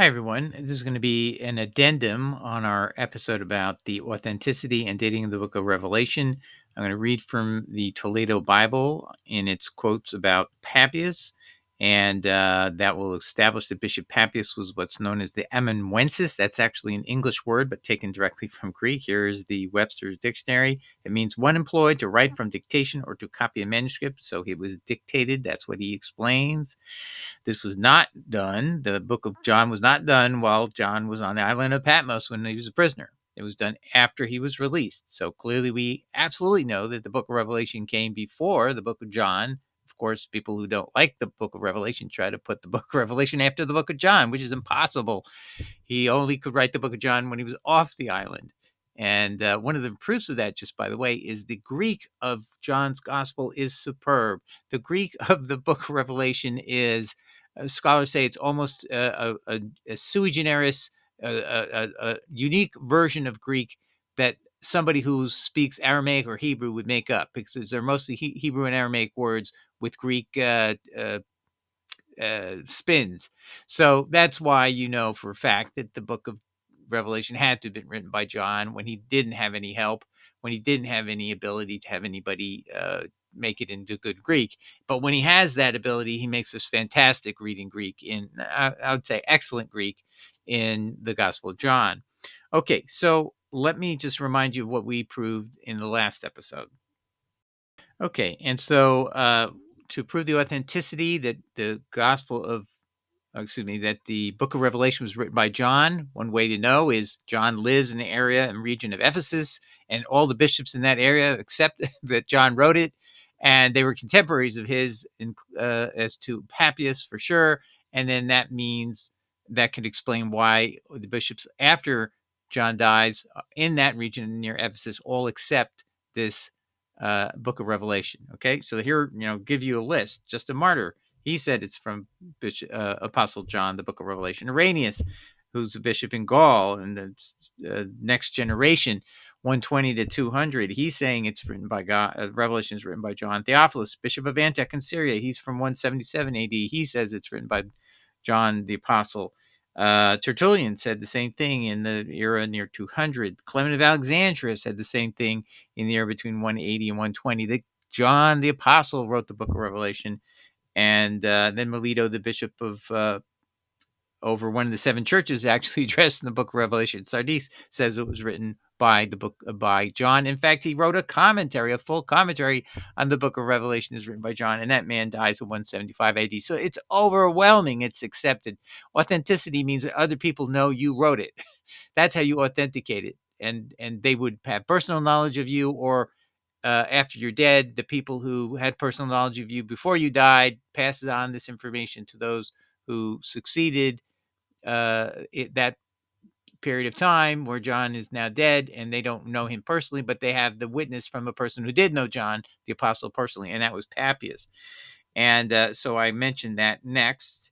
Hi, everyone. This is going to be an addendum on our episode about the authenticity and dating of the book of Revelation. I'm going to read from the Toledo Bible in its quotes about Papias, and that will establish that Bishop Papias was what's known as the Amanuensis. That's actually an English word, but taken directly from Greek. Here is the Webster's Dictionary. It means one employed to write from dictation or to copy a manuscript. So he was dictated. That's what he explains. This was not done. The book of John was not done while John was on the island of Patmos when he was a prisoner. It was done after he was released. So clearly, we absolutely know that the book of Revelation came before the book of John. Of course, people who don't like the book of Revelation try to put the book of Revelation after the book of John, which is impossible. He only could write the book of John when he was off the island. And one of the proofs of that, just by the way, is the Greek of John's gospel is superb. The Greek of the book of Revelation is, scholars say, it's almost a sui generis, a unique version of Greek that somebody who speaks Aramaic or Hebrew would make up, because they're mostly Hebrew and Aramaic words with Greek spins. So that's why you know for a fact that the book of Revelation had to have been written by John when he didn't have any help, when he didn't have any ability to have anybody make it into good Greek. But when he has that ability, he makes this fantastic reading Greek I would say excellent Greek in the Gospel of John. Okay, so let me just remind you of what we proved in the last episode. Okay, and so to prove the authenticity that the Gospel of that the book of Revelation was written by John. One way to know is John lives in the area and region of Ephesus, and all the bishops in that area accept that John wrote it, and they were contemporaries of his as to Papias for sure. And then that means that could explain why the bishops after John dies in that region near Ephesus all accept this book of Revelation. Okay, so here, give you a list. Just a martyr, he said it's from Apostle John, the book of Revelation. Irenaeus, who's a bishop in Gaul in the next generation, 120 to 200, he's saying it's written by God. Revelation is written by John. Theophilus, bishop of Antioch in Syria, he's from 177 AD. He says it's written by John the Apostle. Tertullian said the same thing in the era near 200. Clement of Alexandria said the same thing in the era between 180 and 120. That John the Apostle wrote the book of Revelation. And then Melito, the bishop of over one of the seven churches, actually addressed in the book of Revelation. Sardis says it was written by John. In fact, he wrote a full commentary on the book of Revelation is written by John, and that man dies in 175 AD. So it's overwhelming. It's accepted. Authenticity means that other people know you wrote it. That's how you authenticate it. And they would have personal knowledge of you, or after you're dead, the people who had personal knowledge of you before you died passes on this information to those who succeeded that period of time where John is now dead, and they don't know him personally, but they have the witness from a person who did know John the Apostle personally, and that was Papias. And so I mentioned that next.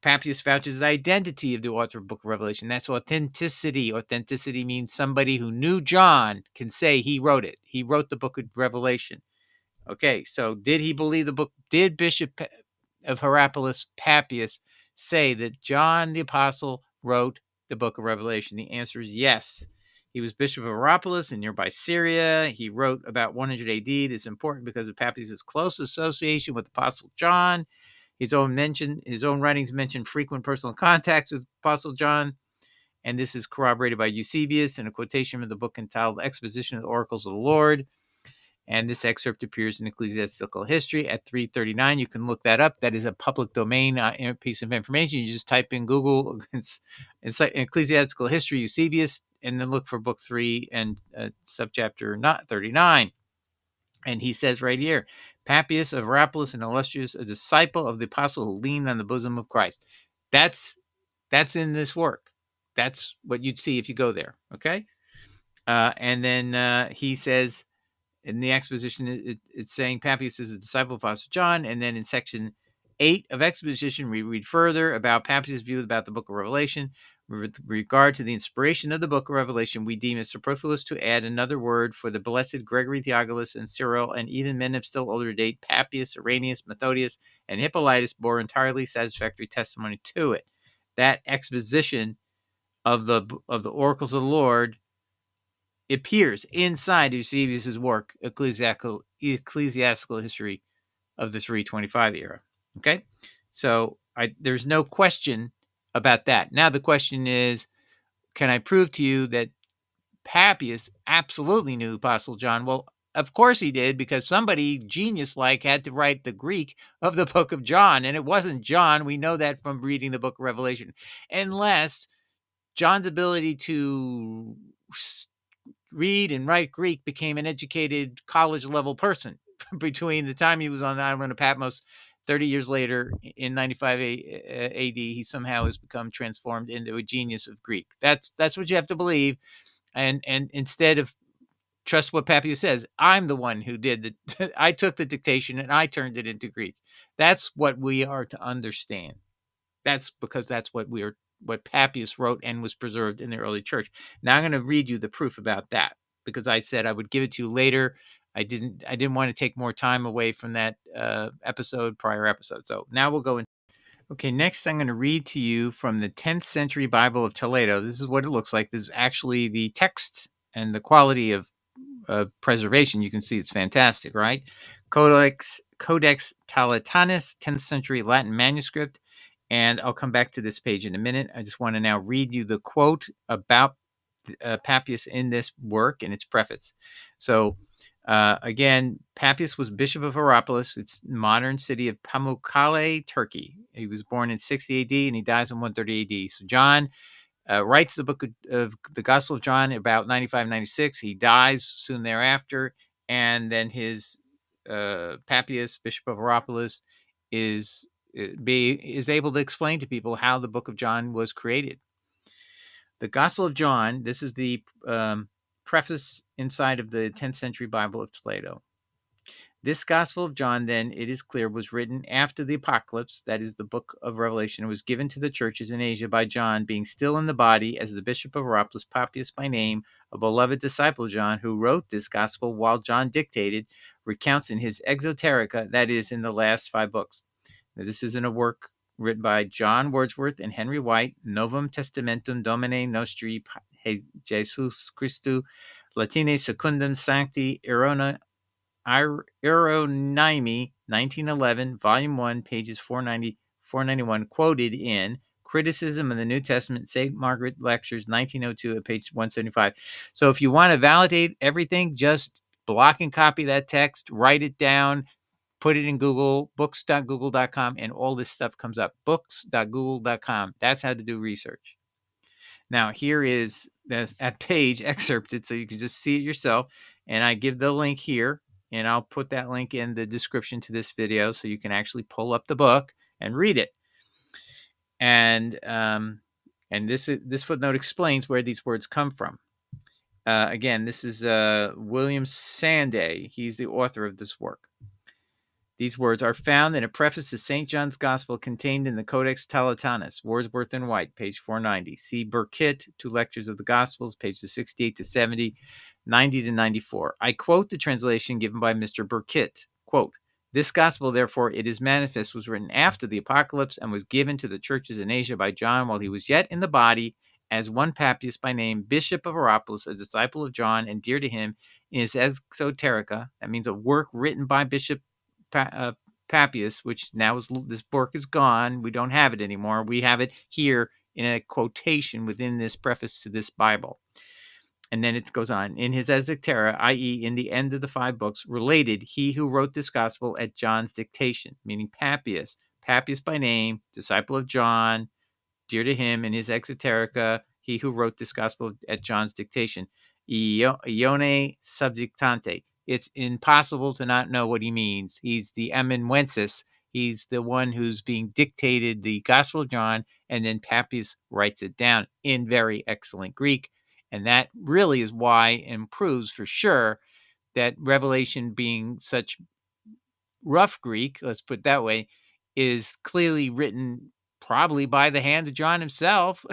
Papias vouches the identity of the author of the book of Revelation. That's authenticity. Authenticity means somebody who knew John can say he wrote it. He wrote the book of Revelation. Okay, so did he believe the book? Did Bishop of Hierapolis, Papias, say that John the Apostle wrote the book of Revelation? The answer is yes. He was Bishop of Hierapolis in nearby Syria. He wrote about 100 AD. This is important because of Papias' close association with Apostle John. His own writings mention frequent personal contacts with Apostle John, and this is corroborated by Eusebius in a quotation from the book entitled Exposition of the Oracles of the Lord. And this excerpt appears in Ecclesiastical History at 339. You can look that up. That is a public domain piece of information. You just type in Google Ecclesiastical History Eusebius, and then look for book 3 and subchapter 39. And he says right here, Papias of Hierapolis, an illustrious, a disciple of the apostle who leaned on the bosom of Christ. That's in this work. That's what you'd see if you go there. Okay. And then he says, in the exposition, it's saying Papias is a disciple of Apostle John. And then in section 8 of exposition, we read further about Papias' view about the book of Revelation. With regard to the inspiration of the book of Revelation, we deem it superfluous to add another word, for the blessed Gregory Theogalus and Cyril, and even men of still older date, Papias, Irenaeus, Methodius, and Hippolytus, bore entirely satisfactory testimony to it. that exposition of the oracles of the Lord appears inside Eusebius's work, Ecclesiastical History of the 325 era. Okay, so there's no question about that. Now the question is, can I prove to you that Papias absolutely knew Apostle John? Well, of course he did, because somebody genius-like had to write the Greek of the book of John, and it wasn't John. We know that from reading the book of Revelation. Unless John's ability to read and write Greek became an educated college-level person between the time he was on the island of Patmos 30 years later in 95 AD, he somehow has become transformed into a genius of Greek. That's what you have to believe. And instead of trust what Papias says, I'm the one who did the I took the dictation and I turned it into Greek. That's what we are to understand. That's because that's what Papias wrote and was preserved in the early church. Now I'm going to read you the proof about that, because I said I would give it to you later. I didn't want to take more time away from that prior episode. So now we'll go in. Okay, next I'm going to read to you from the 10th century Bible of Toledo. This is what it looks like. This is actually the text, and the quality of preservation. You can see it's fantastic, right? Codex Tauletanus, 10th century Latin manuscript. And I'll come back to this page in a minute. I just want to now read you the quote about Papias in this work and its preface. So, again, Papias was Bishop of Hierapolis. It's modern city of Pamukkale, Turkey. He was born in 60 AD and he dies in 130 AD. So John writes the book of the Gospel of John about 95, 96. He dies soon thereafter. And then his Papias, Bishop of Hierapolis, is able to explain to people how the book of John was created. The Gospel of John, this is the preface inside of the 10th century Bible of Toledo. This Gospel of John, then, it is clear, was written after the Apocalypse, that is the book of Revelation. It was given to the churches in Asia by John, being still in the body as the Bishop of Hierapolis, Papias by name, a beloved disciple of John, who wrote this Gospel while John dictated, recounts in his Exoterica, that is, in the last 5 books. Now, this is in a work written by John Wordsworth and Henry White, Novum Testamentum Domini Nostri Jesus Christu, Latine Secundum Sancti Hieronymi, 1911, Volume 1, pages 490, 491, quoted in Criticism of the New Testament, St. Margaret Lectures, 1902, at page 175. So if you want to validate everything, just block and copy that text, write it down, put it in Google, books.google.com, and all this stuff comes up. Books.google.com. That's how to do research. Now, here is that page excerpted so you can just see it yourself. And I give the link here, and I'll put that link in the description to this video so you can actually pull up the book and read it. And this footnote explains where these words come from. Again, this is William Sanday. He's the author of this work. These words are found in a preface to St. John's Gospel contained in the Codex Tauletanus, Wordsworth and White, page 490. See Burkitt, 2 Lectures of the Gospels, pages 68 to 70, 90 to 94. I quote the translation given by Mr. Burkitt. Quote, "This Gospel, therefore, it is manifest, was written after the Apocalypse and was given to the churches in Asia by John while he was yet in the body, as one Papias by name, Bishop of Hierapolis, a disciple of John and dear to him, in his Exoterica," that means a work written by Bishop Papias, which now this book is gone. We don't have it anymore. We have it here in a quotation within this preface to this Bible. And then it goes on. In his Exoterica, i.e. in the end of the 5 books, related he who wrote this gospel at John's dictation, meaning Papias. Papias by name, disciple of John, dear to him, in his Exoterica, he who wrote this gospel at John's dictation. Ione subdictante. It's impossible to not know what he means. He's the Amanuensis. He's the one who's being dictated the Gospel of John, and then Papias writes it down in very excellent Greek. And that really is why and proves for sure that Revelation, being such rough Greek, let's put it that way, is clearly written probably by the hand of John himself.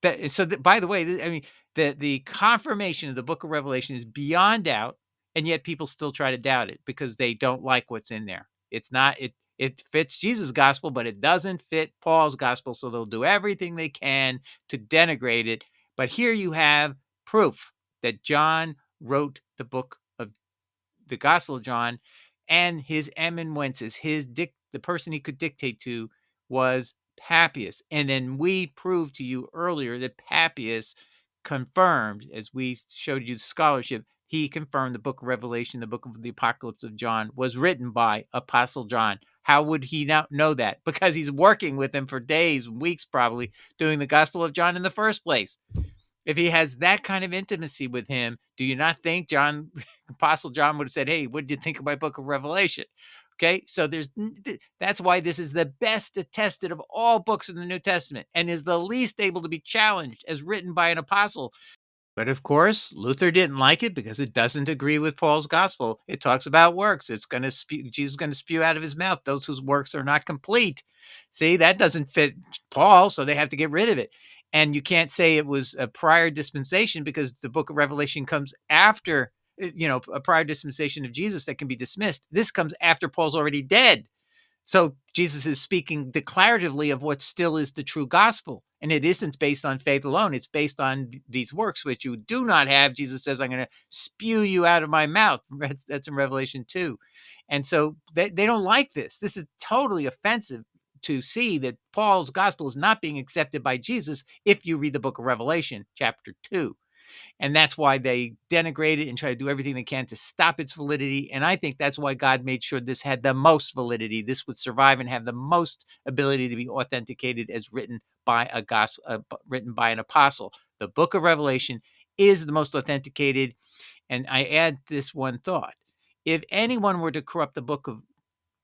By the way, I mean, the confirmation of the book of Revelation is beyond doubt, and yet people still try to doubt it because they don't like what's in there. It's not it. It fits Jesus' gospel, but it doesn't fit Paul's gospel. So they'll do everything they can to denigrate it. But here you have proof that John wrote the Gospel of John, and his amanuensis, the person he could dictate to, was Papias. And then we proved to you earlier that Papias confirmed, as we showed you the scholarship, he confirmed the book of Revelation, the book of the Apocalypse of John, was written by Apostle John. How would he not know that? Because he's working with him for days, weeks, probably, doing the Gospel of John in the first place. If he has that kind of intimacy with him, do you not think Apostle John would have said, "Hey, what did you think of my book of Revelation?" Okay, so that's why this is the best attested of all books in the New Testament and is the least able to be challenged as written by an apostle. But of course, Luther didn't like it because it doesn't agree with Paul's gospel. It talks about works. Jesus is going to spew out of his mouth those whose works are not complete. See, that doesn't fit Paul, so they have to get rid of it. And you can't say it was a prior dispensation because the book of Revelation comes after, a prior dispensation of Jesus that can be dismissed. This comes after Paul's already dead. So Jesus is speaking declaratively of what still is the true gospel. And it isn't based on faith alone. It's based on these works, which you do not have. Jesus says, I'm going to spew you out of my mouth. That's in Revelation 2. And so they don't like this. This is totally offensive to see that Paul's gospel is not being accepted by Jesus if you read the book of Revelation, chapter 2. And that's why they denigrate it and try to do everything they can to stop its validity. And I think that's why God made sure this had the most validity. This would survive and have the most ability to be authenticated as written by written by an apostle. The book of Revelation is the most authenticated. And I add this one thought. If anyone were to corrupt the book of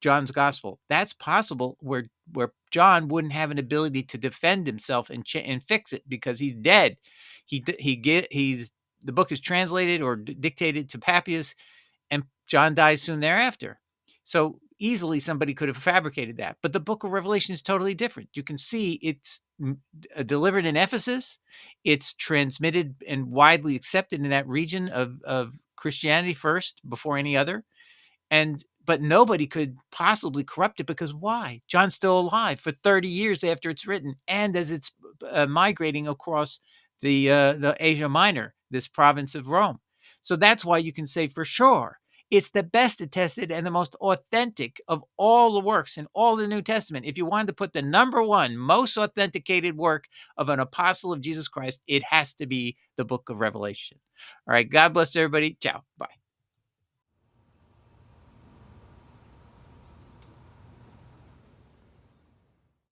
John's gospel, that's possible where John wouldn't have an ability to defend himself and fix it because he's dead. He's the book is translated or dictated to Papias, and John dies soon thereafter. So easily somebody could have fabricated that. But the book of Revelation is totally different. You can see it's delivered in Ephesus. It's transmitted and widely accepted in that region of Christianity first before any other. But nobody could possibly corrupt it because why? John's still alive for 30 years after it's written, and as it's migrating across the Asia Minor, this province of Rome. So that's why you can say for sure it's the best attested and the most authentic of all the works in all the New Testament. If you wanted to put the number one most authenticated work of an apostle of Jesus Christ, it has to be the book of Revelation. All right. God bless everybody. Ciao. Bye.